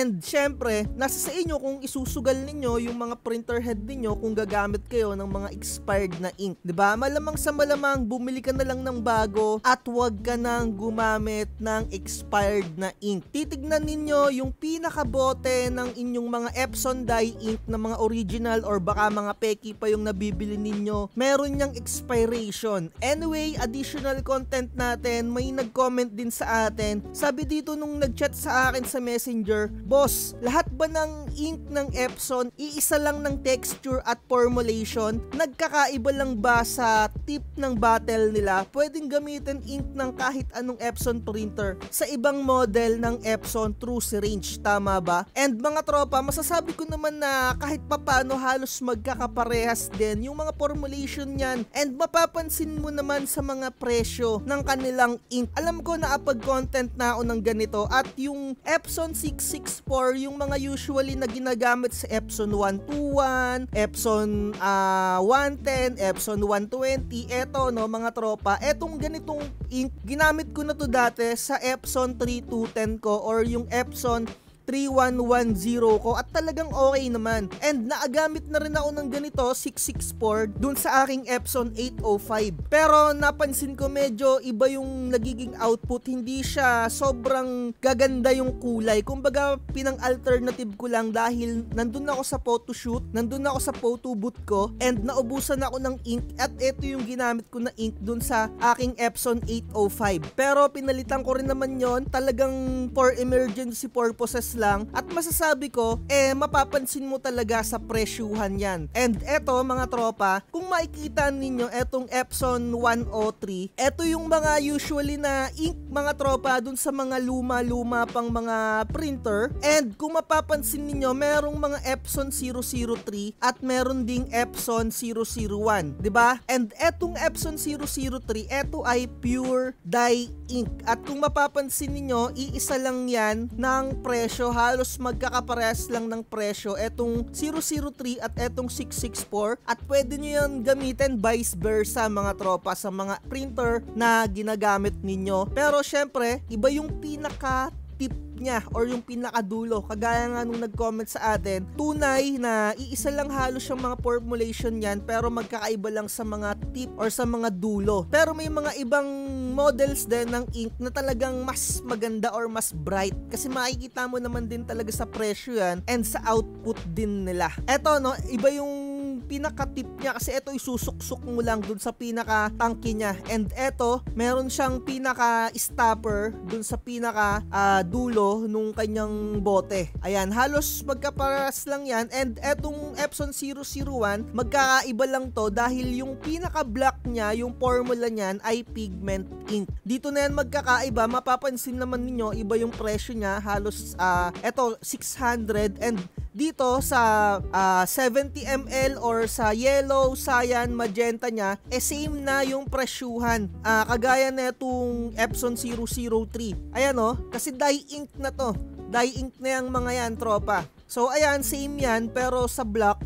And syempre, nasa sa inyo kung isusugal ninyo yung mga printer head ninyo kung gagamit kayo ng mga expired na ink. Diba? Malamang sa malamang, bumili ka na lang ng bago at wag ka nang gumamit ng expired na ink. Titignan ninyo yung pinakabote ng inyong mga Epson dye ink na mga original or baka mga peki pa yung nabibili ninyo. Meron niyang expiration. Anyway, additional content natin, may nag-comment din sa atin. Sabi dito nung nag-chat sa akin sa Messenger, Boss, lahat ba ng ink ng Epson iisa lang ng texture at formulation? Nagkakaiba lang ba sa tip ng bottle nila? Pwedeng gamitin ink ng kahit anong Epson printer sa ibang model ng Epson through syringe, tama ba? And mga tropa, masasabi ko naman na kahit papano halos magkakaparehas din yung mga formulation niyan, and mapapansin mo naman sa mga presyo ng kanilang ink. Alam ko na content na ako ng ganito, at yung Epson 664, yung mga usually na ginagamit sa Epson 121, Epson 110, Epson 120, eto no mga tropa, etong ganitong ink, ginamit ko na to dati sa Epson 3210 ko or yung Epson 3110 ko, at talagang okay naman. And naagamit na rin ako ng ganito 664 dun sa aking Epson 805. Pero napansin ko medyo iba yung nagiging output, hindi siya sobrang gaganda yung kulay. Kumbaga pinang-alternative ko lang dahil nandun ako sa photoshoot, nandun ako sa photo booth ko, and naubusan ako ng ink, at ito yung ginamit ko na ink dun sa aking Epson 805. Pero pinalitan ko rin naman yon, talagang for emergency purposes lang, at masasabi ko mapapansin mo talaga sa presyuhan yan. And eto mga tropa, kung makikita ninyo etong Epson 103, eto yung mga usually na ink mga tropa dun sa mga luma-luma pang mga printer. And kung mapapansin ninyo, merong mga Epson 003 at meron ding Epson 001, diba? And etong Epson 003, eto ay pure dye ink, at kung mapapansin ninyo, iisa lang yan ng presyo, halos magkakaparehas lang ng presyo etong 003 at etong 664, at pwede nyo yan gamitin vice versa mga tropa sa mga printer na ginagamit ninyo. Pero syempre, iba yung pinaka tip niya or yung pinakadulo. Kagaya nga nung nag-comment sa atin, tunay na iisa lang halos yung mga formulation yan, pero magkakaiba lang sa mga tip or sa mga dulo. Pero may mga ibang models din ng ink na talagang mas maganda or mas bright, kasi makikita mo naman din talaga sa presyo yan and sa output din nila. Eto no, iba yung pinaka-tip niya, kasi ito isusuksok mo lang dun sa pinaka-tangke niya, and eto meron siyang pinaka-stopper dun sa pinaka-dulo nung kanyang bote. Ayan, halos magkaparas lang yan. And etong Epson 001, magkakaiba lang to dahil yung pinaka-black niya, yung formula niyan ay pigment ink. Dito na yan magkakaiba, mapapansin naman ninyo iba yung presyo niya, halos eto 600, and dito sa 70 ml or sa yellow, cyan, magenta niya, same na yung presyuhan. Kagaya na itong Epson 003. Ayan o, kasi dye ink na to. Dye ink na yung mga yan, tropa. So ayan, same yan, pero sa black,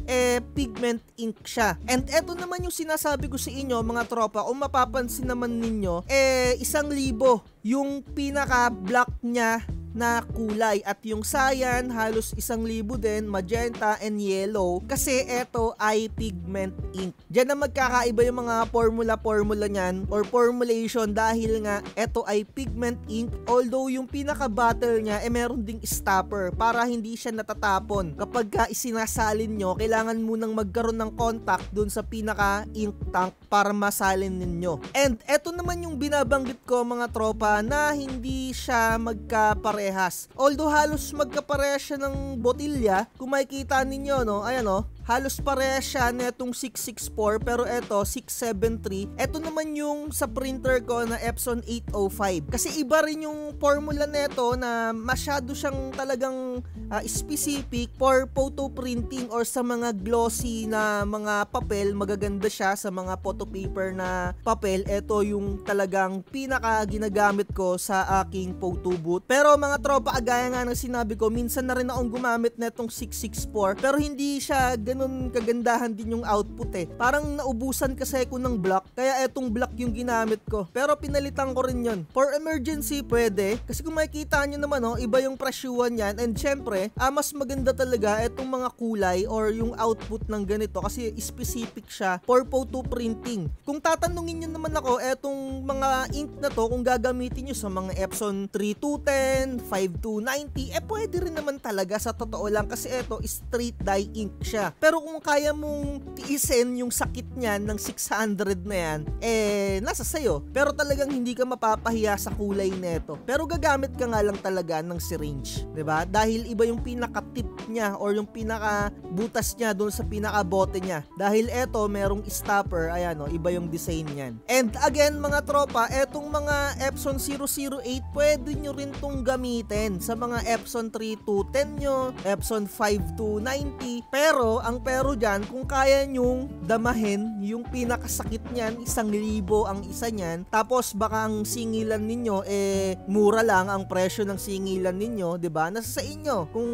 pigment ink siya. And eto naman yung sinasabi ko sa inyo mga tropa, kung mapapansin naman ninyo, 1,000 yung pinaka-black niya na kulay, at yung cyan halos 1,000 din, magenta and yellow, kasi eto ay pigment ink. Diyan na magkakaiba yung mga formula niyan or formulation, dahil nga eto ay pigment ink, although yung pinaka bottle niya meron ding stopper para hindi siya natatapon. Kapag isinasalin nyo, kailangan munang magkaroon ng contact dun sa pinaka ink tank para masalin ninyo. And eto naman yung binabanggit ko mga tropa, na hindi siya magkaparehas. Although halos magkaparehas siya ng botilya, kung makikita ninyo no, ayan no, halos parehas siya netong 664, pero eto 673. Eto naman yung sa printer ko na Epson 805. Kasi iba rin yung formula neto, na masyado siyang talagang specific for photo printing or sa mga glossy na mga papel. Magaganda siya sa mga photo paper na papel. Eto yung talagang pinaka ginagamit ko sa aking photo booth. Pero mga tropa, agaya nga ng sinabi ko, minsan na rin akong gumamit netong 664, pero hindi siya ganun kagandahan din yung output eh. Parang naubusan kasi ako ng block, kaya etong block yung ginamit ko. Pero pinalitan ko rin yun. For emergency, pwede. Kasi kung makikita nyo naman, iba yung presyuhan yan. And syempre, mas maganda talaga etong mga kulay or yung output ng ganito kasi specific siya for photo printing. Kung tatanungin nyo naman ako, etong mga ink na to, kung gagamitin nyo sa mga Epson 3210, 5290, pwede rin naman talaga sa totoo lang kasi eto straight dye ink siya. Pero kung kaya mong tiisin yung sakit niyan ng 600 na yan, nasa sayo. Pero talagang hindi ka mapapahiya sa kulay neto. Pero gagamit ka nga lang talaga ng syringe, 'di ba? Dahil iba yung pinaka-tip niya or yung pinaka-butas niya doon sa pinaka-bote niya. Dahil eto merong stopper, ayan iba yung design niyan. And again mga tropa, etong mga Epson 008, pwede nyo rin tong gamitin sa mga Epson 3210 nyo, Epson 5290. Pero ang dyan, kung kaya nyong damahin yung pinakasakit niyan, 1,000 ang isa niyan, tapos baka ang singilan ninyo mura lang ang presyo ng singilan ninyo, 'di ba? Nasa sa inyo kung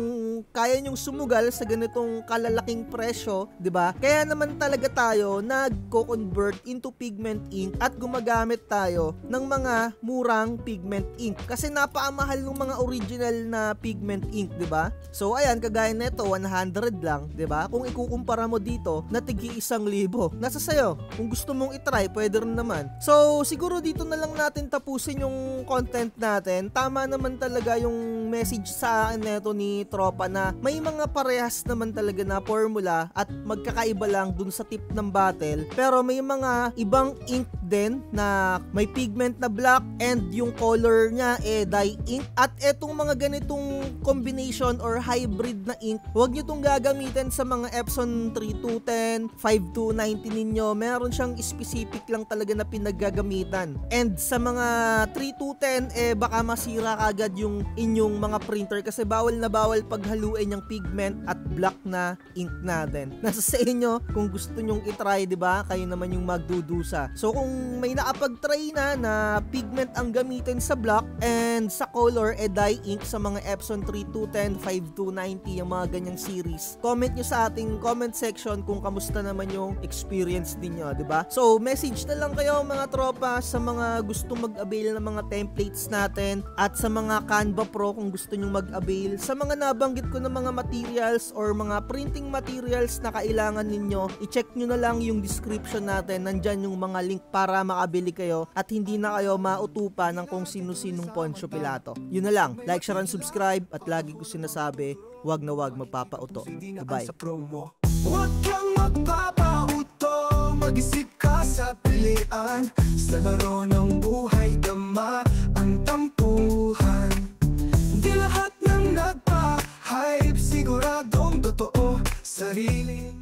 kaya nyong sumugal sa ganitong kalalaking presyo, 'di ba? Kaya naman talaga tayo nagko-convert into pigment ink at gumagamit tayo ng mga murang pigment ink kasi napamahal ng mga original na pigment ink, 'di ba? So ayan, kagaya nito 100 lang, 'di ba? Kung ikukumpara mo dito na tigi 1,000, nasa sayo. Kung gusto mong i-try, pwede rin naman. So siguro dito na lang natin tapusin yung content natin. Tama naman talaga yung message sa akin neto ni tropa na may mga parehas naman talaga na formula at magkakaiba lang dun sa tip ng bottle, pero may mga ibang ink din na may pigment na black and yung color niya dye ink. At etong mga ganitong combination or hybrid na ink, huwag nyo tong gagamitin sa mga Epson 3210, 5290 ninyo. Meron siyang specific lang talaga na pinaggagamitan. And sa mga 3210, baka masira kagad yung inyong mga printer kasi bawal na bawal paghaluin yung pigment at black na ink natin. Nasa sa inyo kung gusto nyong itry, diba? Kayo naman yung magdudusa. So kung may nakapag-try na pigment ang gamitin sa black and sa color dye ink sa mga Epson 3210, 5290, yung mga ganyang series, comment nyo sa ating comment section kung kamusta naman yung experience ninyo, diba? So message na lang kayo mga tropa sa mga gusto mag-avail ng mga templates natin at sa mga Canva Pro kung gusto nyo mag-avail sa mga nabanggit ko ng mga materials or mga printing materials na kailangan ninyo. I-check nyo na lang yung description natin, nandyan yung mga link para makabili kayo at hindi na kayo mautupa ng kung sino-sinong Poncio Pilato. Yun na lang, like, share, and subscribe at lagi ko sinasabi, wag na wag magpapauto. Bye. Huwag kang magpapauto, mag-isip ka sa pilian. Sa laro ng buhay, dama ang tampuhan. Di lahat ng nagpa-hype, siguradong totoo, sarili